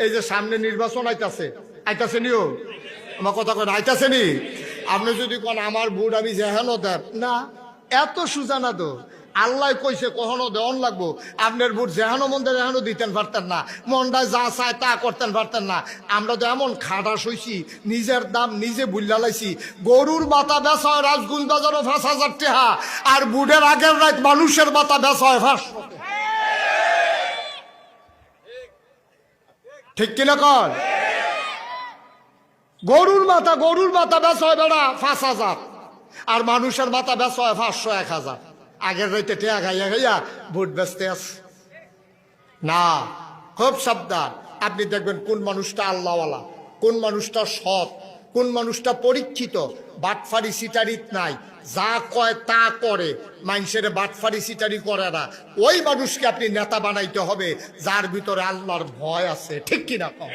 এই যে সামনে নির্বাচন আইতাছে নিও, আমার কথা কয় আইতাছে নি। আপনি যদি কোন আমার ভোট আমি যেহানো দেন না, এত সুজানা তো আল্লাহ কইছে কখনো দেওয়ান লাগবো। আপনার ভোট যেহানো মন দেয় যেহানো দিতেন পারতেন না, মনটা যা চায় তা করতেন পারতেন না। আমরা তো এমন খাটাস হইছি, নিজের দাম নিজে বুল্লা লাইছি। গরুর মাথা বেচা হয় রাজগুল বাজারও ৫,০০০ টাকা, আর বুটের আগের রাত মানুষের মাথা বেচা হয় ৫০০। ঠিক কিনা কর? গরুর মাথা বেচা হয় বেড়া ৫,০০০, আর মানুষের মাথা বেচা হয় ৫০০ ১,০০০। আগের রাইতে টেয়া খাইয়া ভোট বেচতে আস না। খুব সাবধান। আপনি দেখবেন কোন মানুষটা আল্লাহওয়ালা, কোন মানুষটা সৎ, কোন মানুষটা পরীক্ষিত, বাটফারি সিটারিত নাই, যা কয় তা করে, মানুষের বাটফারি সিটারি করে না। ওই মানুষকে আপনি নেতা বানাইতে হবে যার ভিতরে আল্লাহর ভয় আছে। ঠিক কিনা কম?